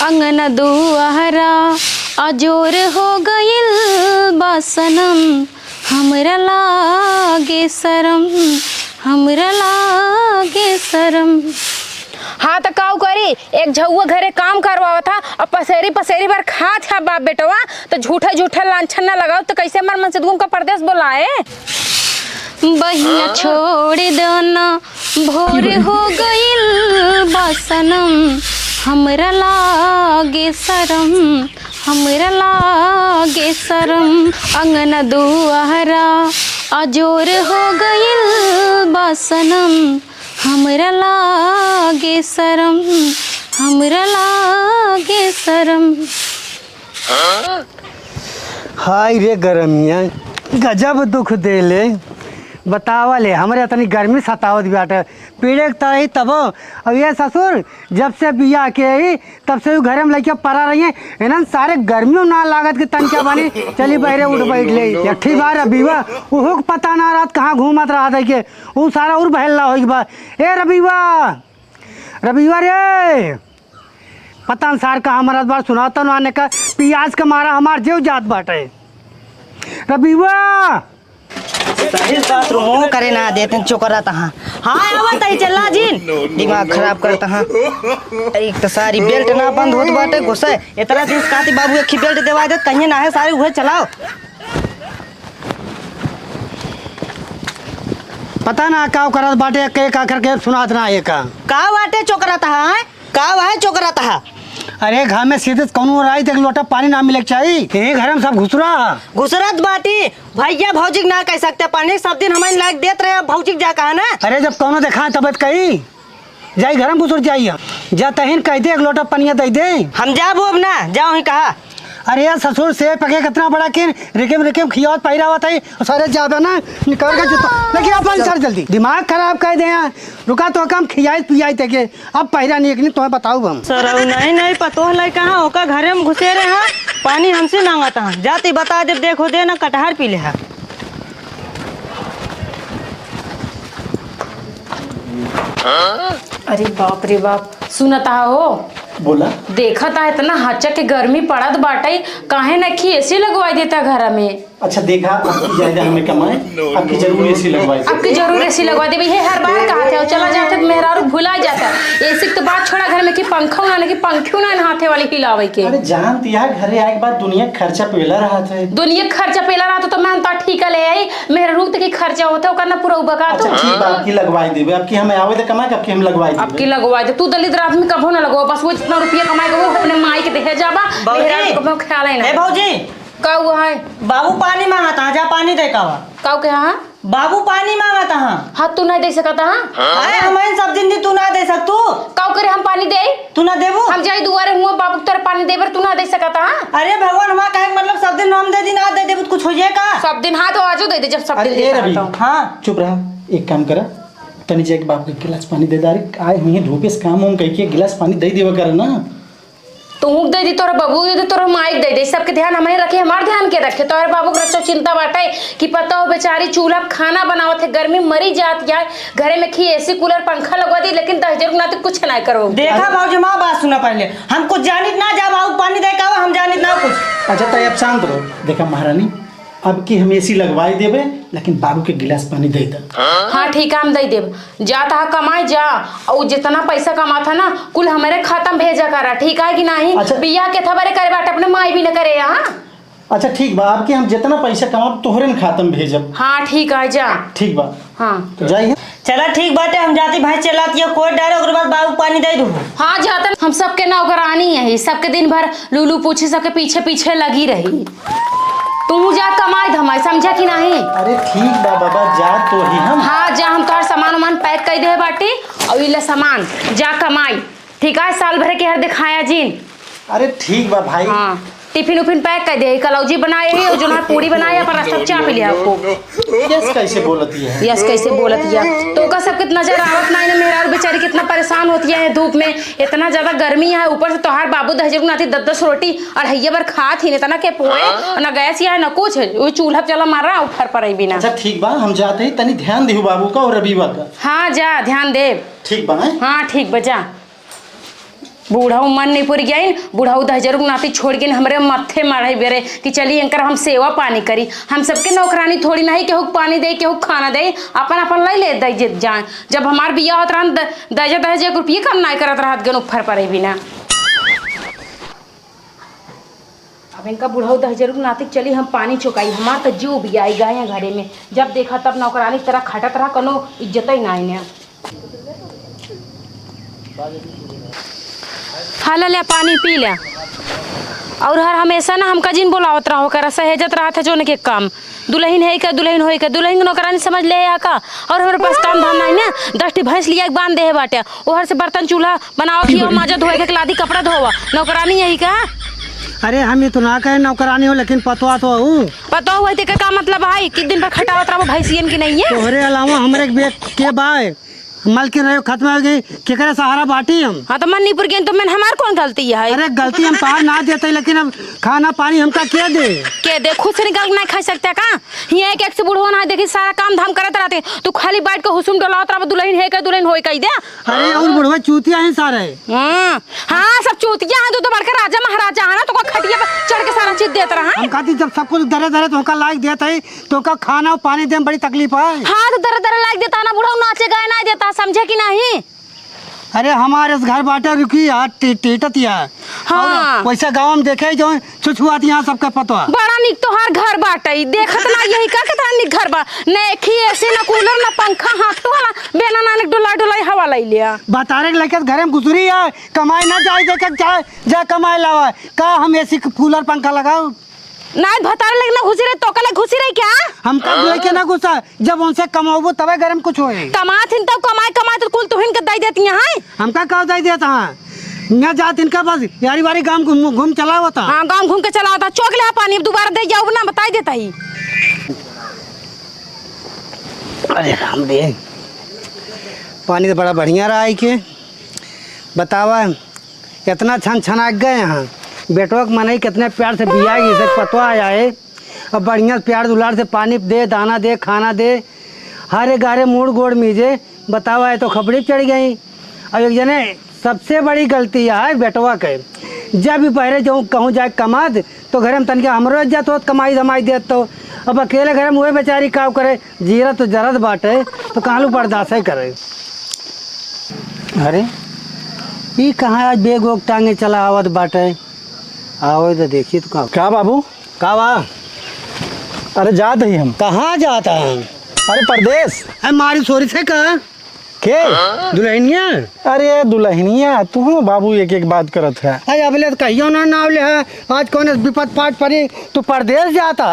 अंगन दुआरा अजोर हो गइल बासनम हमरा लागे शरम हमरा लागे शरम। हाँ तो काऊ करी एक झउआ घरे काम करवावा था और पसेरी पसेरी बार खा था बाप बेटवा तो झूठा झूठा लांछन ना लगाओ तो कैसे मर मन से तुमका परदेश बोलाए। बहिया छोड़ देना भोर हो गइल बासनम हमरा लागे शरम हमरा लागे शरम। अंगन दुआरा अजोर हो गइल बासनम हमरा लागे शरम हमरा लागे शरम। हाय रे गरमिया गजब दुख देले बतावा ले हमरे इतनी गर्मी सतावत बाटे पीड़े तही तब अब ये ससुर जब से बिया के आई तब से घर में लड़के पड़ा रही है इन्हन सारे गर्मियों ना लागत के तनका बनी चली बहरे उठ बैठ ले यठी बार रबीवा वो पता ना रात कहाँ घूमत रहा था कि वो सारा उड़ बहल हो बा ए रबीवा रबीवा रे पता न सार कहाँ मरत बार सुनाता आने का पियाज का मारा हमार जेव जात बाटे रबीवा साहिल बाथरूम करे ना देते चोकरा तहाँ। हाँ आवत है चला जिन दिमाग खराब करता हाँ। एक तो सारी बेल्ट ना बंद होत बाटे गुस्सा इतना दिन काती बाबू एक बेल्ट देवा दे कहीं ना है सारी उहे चलाओ। पता ना का करत बाटे के का करके सुनात ना ये का बाटे चोकरा तहाँ का है चोकरा तहाँ। अरे घर में सीधे कौन राई एक लोटा पानी ना मिले चाहिए घर में सब घुसरत बाटी भैया भौजी ना कह सकते पानी सब दिन हमारे लायक देते रहे भौजी जा कहा ना। अरे जब कौनो देखा तबियत कही जाई घर में घुसर जाइए जा तहिन कह दे एक लोटा पनिया दे दे हम जाबो अब ना जाओ ही कहा। अरे यार ससुर से पके कितना बड़ा कि रिकेम रिकेम खियावत पहिरा हुआ था सारे जाबे ना निकल के जूता लेकिन अपन सर जल्दी दिमाग खराब कर दे यार रुका तो कम खियाई पियाई थे के अब पहिरा नहीं तुम्हें बताऊ हम सर नहीं पतो है कहाँ होका घरे में घुसे रहे हैं पानी हमसे मांगता है जाती बता दे देखो दे ना कटहर पी ले है। अरे बाप रे बाप सुनता हो बोला देखा था इतना हच्चा के गर्मी पड़त बाटे काहे न कि एसी लगवा देता घर में। अच्छा देखा आपकी ज्यादा हमें कमाए आपकी जरूर एसी लगवाई आपकी जरूर एसी लगवा दे भैया हर बार कहा थे चला जाते मेरा और भुला जाता एसी तो बात छोड़ा घर में कि पंखा ना कि पंखियों ना हाथे वाली हिलावे के। अरे जानती है घरे आए के बाद दुनिया खर्चा पेला रहा था दुनिया खर्चा पेला रहा तो मैं तो ठीक ले आई मेरा रूप के खर्चा होता करना पूरा उबका तो ठीक है आपकी लगवाई देबे आपकी हमें आवे दे कमाए आपकी हम लगवाई देबे आपकी लगवा दे तू दलित रात में कभो ना लगवा बस वो इतना रुपया कमाएगा वो अपने माई के देहे जाबा मेरा को ख्याल है ना। ए भौजी का हुआ है बाबू पानी मांगता है जा पानी दे कावा काऊ के हां बाबू पानी मांगता है हां तू नहीं दे सकता हां अरे हमें सब दिन दी तू ना दे सकतू काऊ करे हम पानी दे तू ना देबू हम जाई दुआरे हुआ बाबू तेरे पानी देबर तू ना दे सकता हां। अरे भगवान हमारा कहे मतलब सब दिन हम दे दी ना दे देबू कुछ हो जाएगा सब दिन हां तो आजो दे दे जब सब दिन देता हूं। हां चुप रहा एक काम करा तनी जाके बाप के गिलास पानी दे दारी आए हुए धूप से काम हम कह के गिलास पानी दे देवा कर ना तू दे दी तोरा बाबू दे तोरा माइक दे दे सबके ध्यान हमें रखे हमार ध्यान के रखे तोरे बाबू के रचो चिंता बाटे कि पता हो बेचारी चूल्हा खाना बनावत है गर्मी मरी जात जाए घरे में खी एसी कूलर पंखा लगवा दी लेकिन 10,000 ना तो कुछ ना करो। देखा बाबूजी मां बात सुना पहले हम कुछ जानित ना जा बाबू पानी दे का हम जानित ना कुछ। अच्छा तो अब शांत रहो देखा महारानी अब की हम एसी लगवाई देबे लेकिन बाबू के गिलास पानी दे दे। हाँ ठीक है हम दे देब जाता कमाए जा और जितना पैसा कमाता ना कुल हमारे खाता में भेजा करा ठीक है कि नहीं। अच्छा। बिया के था बरे करे बाटे अपने माई भी न करे यहाँ। अच्छा ठीक बा आपके हम जितना पैसा कमाब तोहरे न खाता में भेजब। हाँ ठीक है जा ठीक बा हाँ तो जाइए चला ठीक बाटे हम जाती भाई चलाती है कोई डायरेक्ट ओकरे बाद बाबू पानी दे दू। हाँ जाता हम सबके नौकरानी है सबके दिन भर लूलू पूछी सबके पीछे पीछे लगी रही तू जा कमाई धमाई समझा कि नहीं। अरे ठीक बा बाबा जा तो ही हम हाँ जा हम तोहर सामान वामान पैक कर दे बाटी और इला सामान जा कमाई ठीक है साल भर के हर दिखाया जीन। अरे ठीक बा भाई हाँ टिफिन उफिन पैक कर दे कलौजी बनाए है और जो ना पूरी बनाया पर सब चाप लिया आपको। यस कैसे बोलती है यस कैसे बोलती है तो का सब कितना नजर आवत ना मेरा और बेचारी कितना परेशान होती है धूप में इतना ज्यादा गर्मी है ऊपर से तोहार बाबू 10,000 नाती 10-10 रोटी और हइया बार खात ही इतना के पोए ना गैस या ना कुछ वो चूल्हा चला मार रहा ऊपर पर बिना। अच्छा ठीक बा हम जाते ही तनी ध्यान देहु बाबू का और रबीवा का। हाँ जा ध्यान दे ठीक बा हाँ ठीक बजा बूढ़ा मन नहीं पुर गया बूढ़ा दहजरू नाती छोड़ के हमरे मत्थे मारे बेरे कि चलिए इनकर हम सेवा पानी करी। हम सबके नौकरानी थोड़ी नहीं केहू पानी दे केहू खाना दे, अपन अपन लै ले दे जाए। जब हमार बिया होत रहन दहेज दहेज रुपये कम नहीं करत रहत गन ऊपर पड़े बिना। अब इनका बूढ़ा दहजरू नाती चली हम पानी चुकाई। हमार तो जो भी आई गए हैं घरे में, जब देखा तब नौकरानी तरह खटत रहा, कोनो इज्जत ही नहीं ने। हाँ ले पानी पी ले। और हर हमेशा ना हमका जिन बोलावत रहो कर सहेजत रहा था जो न के काम दुल्हन है का दुल्हन हो का दुल्हन नौकरानी समझ ले का। और हमारे पास काम धाम नहीं ना, 10 भैंस लिया बांध दे है बाटे, ओहर से बर्तन चूल्हा बनाओ कि माजा धोए के लादी कपड़ा धोवा, नौकरानी यही का। अरे हम ये तो ना कहे नौकरानी हो, लेकिन पतवा तो हूँ। पता हुआ थे का मतलब है कि दिन भर खटावत रहो भैंसियन की नहीं है। तोहरे अलावा हमारे बेग के बाय मल के रहे खत्म हो गई, केकरे सहारा बाटी हम। हाँ तो मन्नीपुर गए तो मैं हमार कौन गलती है? अरे गलती हम पार ना देते, लेकिन अब खाना पानी हमका क्या दे? के दे खुद से निकल नहीं खा सकते का? ये एक से बूढ़ो ना देखी सारा काम धाम करते रहते, तू खाली बैठ के हुसुम डलावत रहा दुल्हन है का दुल्हन होई कही दे। अरे और बुढ़वा चूतिया हैं सारे। हाँ सब चूतिया हैं, तू तो बड़का राजा महाराजा है ना, तो खटिया पर चढ़ के सारा चीज देता रहा। हम खाती जब सब कुछ दरे दरे तो लायक देता है, तो का खाना और पानी दे बड़ी तकलीफ है। हाँ तो दरे दरे लायक देता ना, बूढ़ा नाचे गाय नहीं देता, समझे कि नहीं? अरे हमारे इस घर बाटे रुकी यार टीटत यार। हाँ वैसे गाँव में देखे जो छुछुआत यहाँ सबका पता। बड़ा निक तो हर घर बाटे, देखत ना यही का कितना निक घर बा, न एसी न कूलर न पंखा, हाथ तो वाला बेना नानक डुला डुलाई हवा लै लिया। बतारे के लेके घर में घुसरी है, कमाई ना जाए देखे जा कमाई लावा का हम एसी कूलर पंखा लगाओ नहीं भतारे लगना घुसी रहे तो कल घुसी रही क्या? हम कब लेके ना घुसा, जब उनसे कमाओ तबे घर में कुछ होए। कमात हिन तब कमाए तो कुल तुहिन के दई देती हैं। हमका का दई देता है यहाँ जात इनका बस यारी बारी गांव घूम चला होता। हाँ गांव घूम के चला होता, चौक ले पानी दोबारा दे जाओ ना, बताई देता ही। अरे राम दे पानी तो बड़ा बढ़िया रहा है के बतावा, इतना छन छना गए यहाँ बेटवा के मन कितने प्यार से बियाएगी से पतवा आया है। अब बढ़िया प्यार दुलार से पानी दे, दाना दे, खाना दे, हरे गारे मूड गोड़ मीजे बतावा है तो खबड़ी चढ़ गई। अब एक जने सबसे बड़ी गलती है बेटवा के, जब भी पहले जाऊँ कहूँ जाए कमा दे तो घर में तनके हमरो इज्जत हो कमाई धमाई दे, तो अब अकेले घर में वही बेचारी काम करे, जीरा तो जरद बाटे तो कहाँ लू बर्दाश्त ही करे। अरे ये कहाँ आज बेग वोग टांगे चला आवत बाटे, आओ तो देखिए तो क्या बाबू का बा? अरे जात ही हम। कहाँ जाता है? अरे परदेश। मारी सोरी से कहा के दुल्हनिया? अरे दुल्हनिया तू बाबू एक एक बात करत है। अरे अबले तो कहियो ना नाव ले है, आज कौन विपद पाट पड़ी तू परदेश जाता?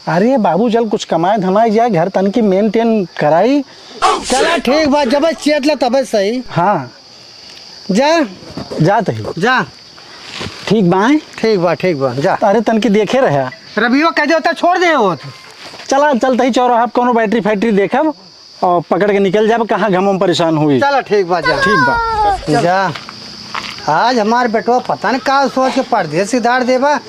अरे बाबू चल कुछ कमाए धमाए जाए, घर तन की मेंटेन कराई। चला ठीक बात, जब चेत ले तब सही। हाँ जा जात ही जा ठीक बाए। ठीक बा जा। अरे तन की देखे रहे रबियो कह दे छोड़ दे हो चला चलता ही चौराहा कोनो बैटरी फैक्ट्री देखब और पकड़ के निकल जाब, कहाँ घमों परेशान हुई। चला ठीक बा जा। ठीक बा जा। आज हमारे बेटवा पता नहीं का सोच के परदेश सिधार देबा,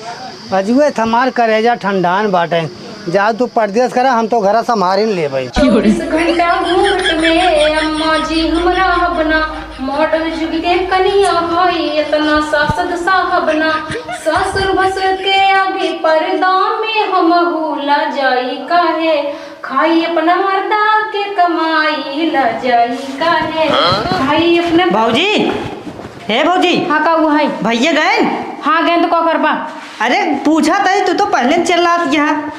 अजुए हमार करेजा ठंडान बाटे, जा तू परदेश करा हम तो घर संभारी ले भाई। 24 घंटा घूट में अम्मा जी हमरा हबना, मॉडल जुग के कनिया होई इतना सासद साहबना, ससुर भसुर के आगे पर्दा में हम भूला जाई काहे, खाई अपना मर्दा के कमाई ला जाई काहे, खाई अपने। भौजी हे भौजी। हाँ का हुआ है? भैया गए? हाँ गए तो क्या करबा? अरे पूछा था तू तो पहले चल रहा यहाँ।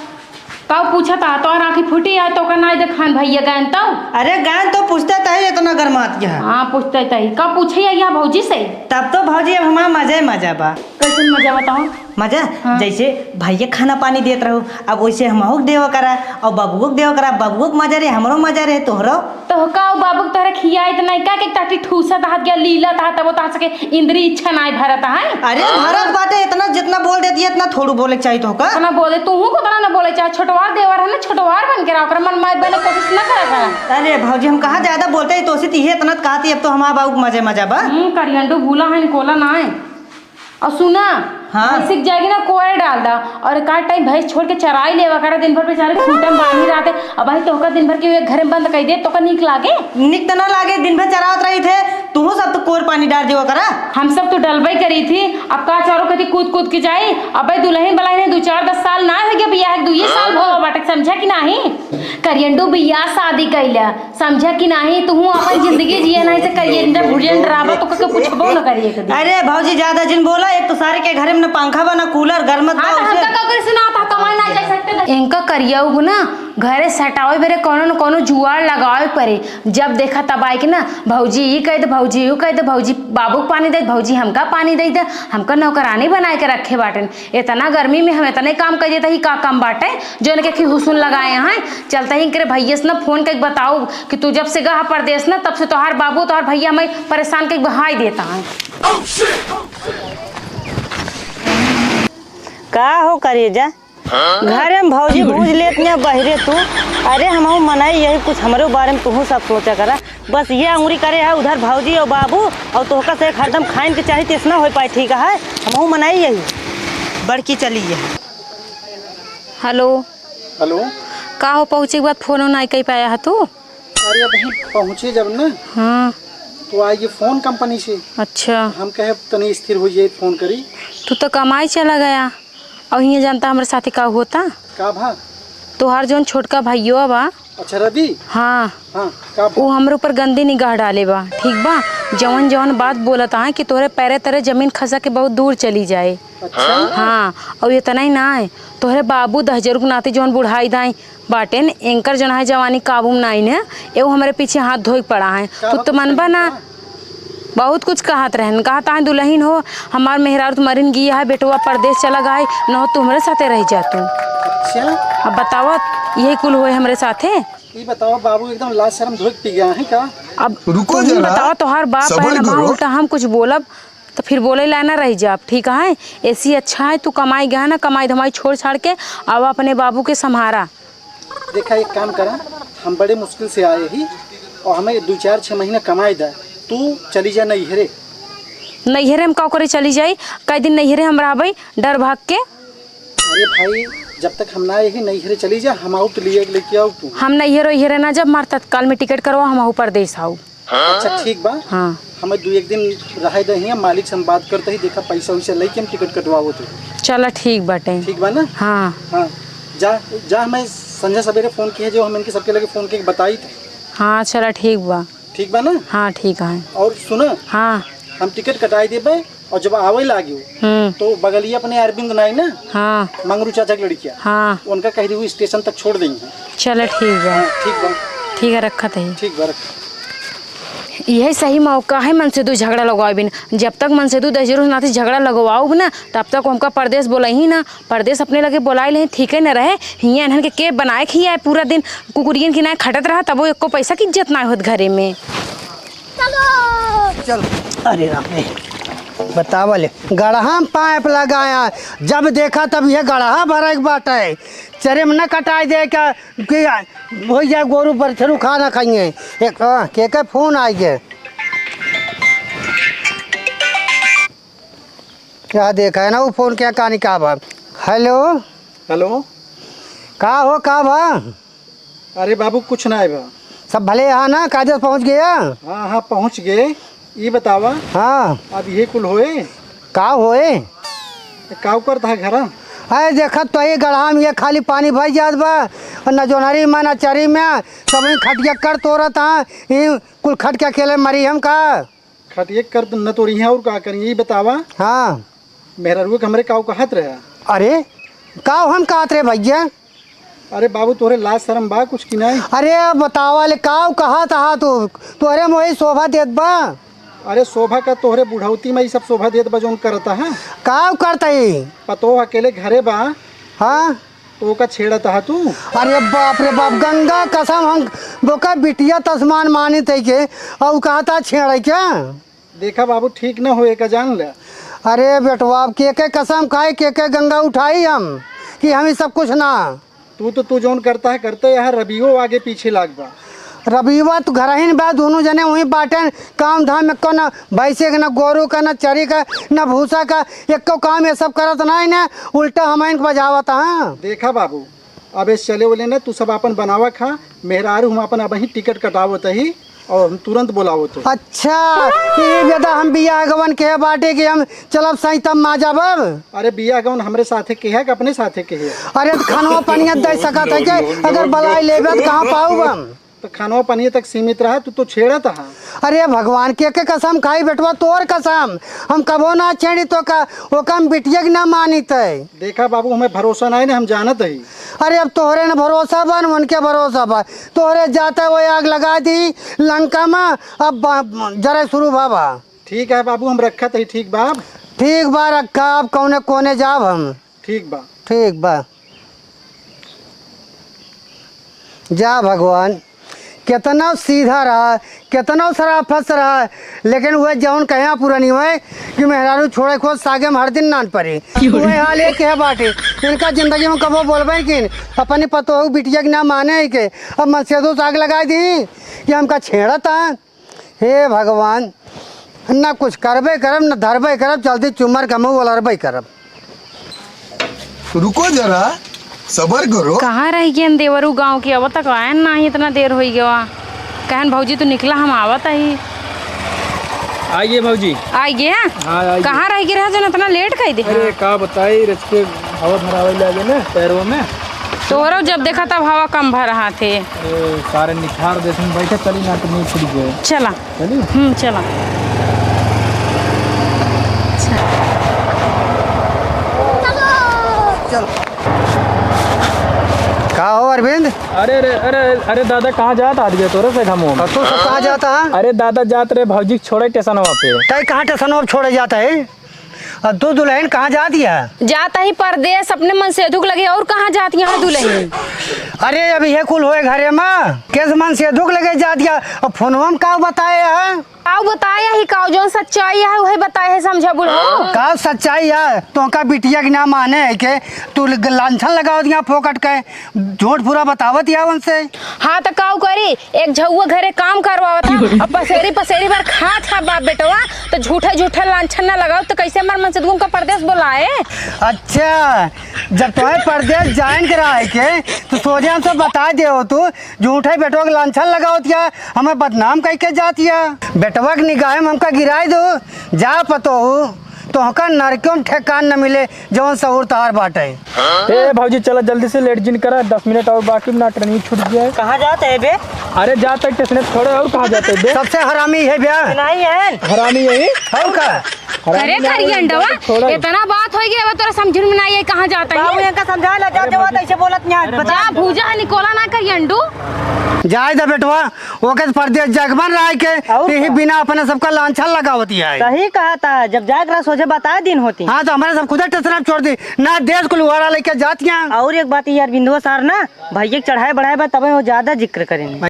कब पूछा था तो आँखी फूटी है तो कहना है खान भैया गए तो। अरे गए तो पूछते थे इतना गर्मात यहाँ। हाँ पूछते थे, कब पूछे या भौजी से? तब तो भौजी अब हमारा मजा ही मजा बा। कैसे मजा बताओ? मजा हाँ। जैसे भैया खाना पानी देत रहो, अब वैसे हमहू देव करा और बाबुओ देव करा, बाबुओ मजा रहे हमरो मजा रहे तोहरो। तो का बाबू तोहरा खियाई त नहीं का के टाटी ठूसा हाथ गया लीला था तब ता सके इंद्री इच्छा नहीं भरत है। अरे भारत बाटे इतना जितना बोल देती है इतना थोड़ू बोले चाहिए तो का ना बोले तू को तना ना बोले चाहे छोटवार देवर है ना, छोटवार बन के रहा मन मार बने कोशिश ना करा। अरे भौजी हम कहाँ ज्यादा बोलते हैं तो से तीहे इतना कहती अब तो हमारा बाबू मजे मजा बा। करियंडो भूला है कोला ना है। और सुना हाँ। सीख जाएगी ना कोयर डाल दा और का टाइम भैंस छोड़ के चराई लेवा करे, दिन भर बेचारे खूंटे में बांधी रहते, अब भाई तो दिन भर के घर में बंद कर दे तो का नीक लागे? निक तो ना लागे, दिन भर चरावत रही थे तू सब तो कोर पानी डाल दियो करा। हम सब तो डलबई करी थी, अब का चारों कति कूद कूद के जाई। अब दुल्हन बलाई ने 2-4-10 साल ना है गया बियाह, 2 साल हो बाटे, समझा कि नहीं? करियंडू बियाह शादी कैला, समझा कि नहीं? तू अपन जिंदगी जिए नहीं से करियंडा भुजन डरावा तो कके पूछबो न करिए कदी। अरे भौजी ज्यादा जिन बोला, एक तो सारे के घर में न पंखा बा न कूलर, गर्म मत हां बा हमका का करे सुना था कमाई ना जा सकते। इनका करियाऊ ना घरे सटावे बेरे कोनो न कोनो जुआड़ लगावे परे। जब देखा तब आए के ना भौजी ई कह दे, भौजी यू कह दे, भौजी बाबू पानी दे, भौजी हमका पानी दे दे, हमका नौकरानी बनाए के रखे बाटन। इतना गर्मी में हम इतने काम कर देता ही का काम बाटे जो इनके की हुसुन लगाए हैं। चलता ही करे भैया से ना फोन करके बताओ कि तू जब से गहा परदेश ना तब से तोहार बाबू तोहार भैया हमें परेशान करके बहाई देता है। का हो करे जा घर में भौजी भूज लेत ने बहरे तू। अरे हम मनाई यही कुछ हमारे बारे में तू सब सोचा करा, बस ये अंगुरी करे है उधर भौजी और बाबू और तोहका से हरदम खाइन के चाहिए तेसना हो पाए। ठीक है हम मनाई यही बड़की चली है। हेलो हेलो, का हो पहुँचे के बाद फोन नहीं कर पाया है तू? अरे अभी पहुँचे जब ना हाँ तो आइए फ़ोन कंपनी से। अच्छा हम कहे तनी स्थिर हो जाए फ़ोन करी। तू तो कमाई चला गया और ये जानता हमारे साथी का होता का भा? तोहार जौन छोटका भाइयों बा। अच्छा रवि। हाँ हाँ का भा? वो हमरे ऊपर गंदी निगाह डाले बा। ठीक बा, जवन जवन बात बोलता है कि तोहरे पैरे तेरे जमीन खसा के बहुत दूर चली जाए। अच्छा हाँ और इतना ही ना है, तोहरे बाबू 10,000 के नाते जौन बुढ़ाई दाई बाटेन एंकर जौन है जवानी काबू में नहीं ने एवं हमारे पीछे हाथ धोई पड़ा है। तू तो मनबा ना बहुत कुछ कहत रहन, कहता है दुल्हन हो हमार मेहरारू तुम्हारी गिया है, बेटुआ परदेश चला गए न हो तुम्हारे साथे रह जा तू। अच्छा अब बताओ यही कुल हुए हमारे साथे। ये बताओ बाबू एकदम लाज शर्म धोख पी गया है का? अब रुको तुम ही जरा, बताओ तोहार बाप है सबर ना करो। उल्टा हम कुछ बोलब तो फिर बोले लाना रह जा। ठीक है ऐसी अच्छा है तू कमाई गया ना, कमाई धमाई छोड़ छाड़ के अब अपने बाबू के संभारा। देखा एक काम करा, हम बड़े मुश्किल से आए ही और हमें 2-4-6 महीने कमाई दा, तू चली जा नैहरे। नैहरे में का करे चली जाई, कई दिन नैहरे हम रहबै डर भाग के। अरे भाई जब तक हम ना आए ही नैहरे चली जा, हम आउट लिए लेके आओ तू। हम नैहरे वैहरे ना जब मार तत्काल में टिकट करवा हम आहू परदेश आऊ। अच्छा ठीक बा, हाँ हमें 2-1 दिन रह दे ही, मालिक से हम बात करते ही, देखा पैसा वैसा लेके हम टिकट कटवाओ तू। चलो ठीक बाटे। ठीक बा ना? हाँ हाँ जा जा, मैं संजय सवेरे फ़ोन किए जो हम इनके सबके लगे फ़ोन के बताई थी। हाँ चलो ठीक बा। ठीक बा ना? हाँ ठीक है। और सुना हाँ हम टिकट कटाई देबे और जब आवे लागी तो बगलिए अपने अरविंद नाई ना हाँ मंगरू चाचा की लड़किया, हाँ उनका कह दी स्टेशन तक छोड़ देंगे। चलो ठीक बा। हाँ ठीक बा। ठीक है रखा थे। ठीक बा रख। यही सही मौका है मन से तू झगड़ा लगवाओ बिन। जब तक मन से तू 10,000 नाती झगड़ा लगवाओ ना तब तक हमका परदेश बोला ही ना, परदेश अपने लगे बोलाई ले ठीक है न रहे हियाँ इन्हन के बनाए खिया पूरा दिन कुकुरियन की ना खटत रहा तब वो एको पैसा की इज्जत ना होत घरे में। चल अरे राम रे बतावले गढ़हा में पाइप लगाया, जब देखा तब ये गढ़हा भरा एक बाट है, चरे में न कटाई दे क्या कि हो जाए गोरू बरछरू खाना खाइए। एक के फोन आई गए, क्या देखा है ना वो फोन क्या कहानी का बा। हेलो हेलो का हो का बा? अरे बाबू कुछ ना है बा। सब भले यहाँ ना काजल पहुँच गया? हाँ हाँ पहुँच गए। ये बतावा हाँ अब ये कुल होए का होए? काव कर था घरा? अरे देखा तो ये गढ़ा में ये खाली पानी भर जात बा और न जोनहरी में न चरी में सब खटिया कर तोड़त हाँ, ये कुल खट के अकेले मरी हम का। खटिए कर न तो रही है और का करिए। ये बतावा हाँ मेरा रुए हमरे काव कहत रहा। अरे काव हम कहत रे भैया? अरे बाबू तोरे लाज शर्म बा कुछ की नहीं? अरे बतावा ले काव कहत हा तू तोरे मोही शोभा देत बा। अरे शोभा का तोहरे बुढ़ौती में ये सब शोभा देत बा जोन करता है। काव करतई? पतो अकेले घरे बा हाँ तो का छेड़त है तू? अरे बाप रे बाप गंगा कसम हम बोका बिटिया तस्मान मानी थे के और कहता छेड़ क्या? देखा बाबू ठीक न होए का जान ले। अरे बेटवा अब के कसम खाए के गंगा उठाई हम कि हम सब कुछ ना। तू जोन करता है करते यहाँ रबियो आगे पीछे लाग बा। रबिवा तो घर ही बा, दोनों जने वहीं बाटे काम धाम में को न भैंसे का न गोरू का न चरी का न भूसा का एक काम ये सब करत ना है ना, उल्टा हम बजावत। हाँ देखा बाबू अब इस चले वाले ने तू सब अपन बनावा खा, मेहरारू हम अपन अब ही टिकट कटावत ही और हम तुरंत बुलाओ तो। अच्छा ये बेटा हम बिया गवन के बाटे कि हम चलब सही तब मा जब। अरे बिया गवन हमरे साथे के है कि अपने साथे के है? अरे तो खानवा पानिया दे सकत है के अगर बलाई लेबे तो कहाँ पाऊ हम? तो खानवा पानी तक सीमित रहा तू तो छेड़ा था। अरे भगवान के कसम खाई बेटवा तोर कसम हम कबो ना छेड़ी तो का वो कम बिटिया की ना मानी तय। देखा बाबू हमें भरोसा नहीं ना, हम जानत ही। अरे अब तोहरे न भरोसा बन उनके भरोसा बा तोहरे जाता वो आग लगा दी लंका में। अब जरा शुरू बाबा। ठीक है बाबू हम रखत ही। ठीक बाब ठीक बा रखा अब कौने कोने जाब हम। ठीक बा। ठीक बा जा भगवान। कितना सीधा रहा कितना सराफत रहा लेकिन वह जौन कहे पूरा नहीं हुए कि मेहरारू छोड़े खोज सागे में हर दिन नान पड़े वही हाल एक है बाटे। इनका जिंदगी में कबो बोलबे कि अपने पतो हो बिटिया के ना माने के अब मसेदो साग लगा दी कि हमका छेड़ा था। हे भगवान ना कुछ करबे करब न धरबे करब जल्दी चुमर का मुँह वलरबे करब। रुको जरा सबर करो। कहाँ रह गए देवरू गांव की? अब तक आए ना ही इतना देर हो गया। कहन भौजी तो निकला हम आवत ही। आइए भौजी। आ गए? हाँ आइए। कहाँ रह गए जो इतना लेट कर दे? अरे का बताई रच के हवा भरावे लगे ना पैरों में। तोहरो जब देखा तब हवा कम भर रहा थे। अरे सारे निखार देश में बैठे चली ना तो नहीं छूट गए। चला चली चला। का हो अरविंद? अरे अरे अरे अरे दादा कहाँ जाता आज गए तोरे से घमो में? तू सब कहाँ जाता है? अरे दादा जात रहे भौजी छोड़े स्टेशन वहाँ पे। तय कहाँ टेशन छोड़े जाता है? और तू दुल्हन कहाँ जाती है? जाता ही परदेश अपने मन से दुख लगे और कहाँ जाती है दुल्हन? अरे अभी ये कुल होए घरे में किस मन से दुख लगे जाती है और फोनवा में का बताए है? काऊ बताया ही काऊ जो सच्चाई है वही बताया है समझा बुढ़ो। का सच्चाई है? तो का बिटिया की ना माने है के तू लांछन लगाओ दिया फोकट के झूठ पूरा बतावत या उनसे। हाँ तो काऊ करी एक झुआ घरे काम करवाता अब पसेरी पसेरी बार खा बाप बेटवा तो झूठे झूठे लांछन ना लगाओ तो कैसे हमारे मन से तुमका परदेश बुलाए? अच्छा जब तुम्हें परदेश जान के रहा है के तो सोचे हमसे बता दे हो तू झूठे बेटवा के लांछन लगाओ दिया हमें बदनाम कह के जाती है। बेटवा की निगाह में हमका गिराए दो जा पतो हो तो हका नरकों में ठेकान न मिले जौन सहूर तार बाटे। ए भौजी चलो जल्दी से लेट जिन करा 10 मिनट और बाकी ना ट्रेनिंग छूट गया। कहाँ जाते है बे? अरे जाते स्टेशन छोड़े और कहाँ जाते बे? सबसे हरामी है भैया। नहीं है हरामी यही हो का? अरे करिए अंडवा इतना बात हो गया तोरा समझ में ना ये कहाँ जाता बाबू है? इनका समझा ला जा जवा ऐसे बोलत नहीं बता। जा भूजा निकोला ना करिए अंडू। जाए दा बेटवा ओके परदेश जगमन रहा के यही बिना अपने सबका लांछन लगावती है। सही कहा था जब जाग रहा सोचे बता दिन होती। हाँ तो हमारे सब खुद टेंशन छोड़ दी ना देश को लुहारा लेके जाती हैं। और एक बात यार बिंदुआ सार ना भैया चढ़ाए बढ़ाए तब वो ज्यादा जिक्र करेंगे।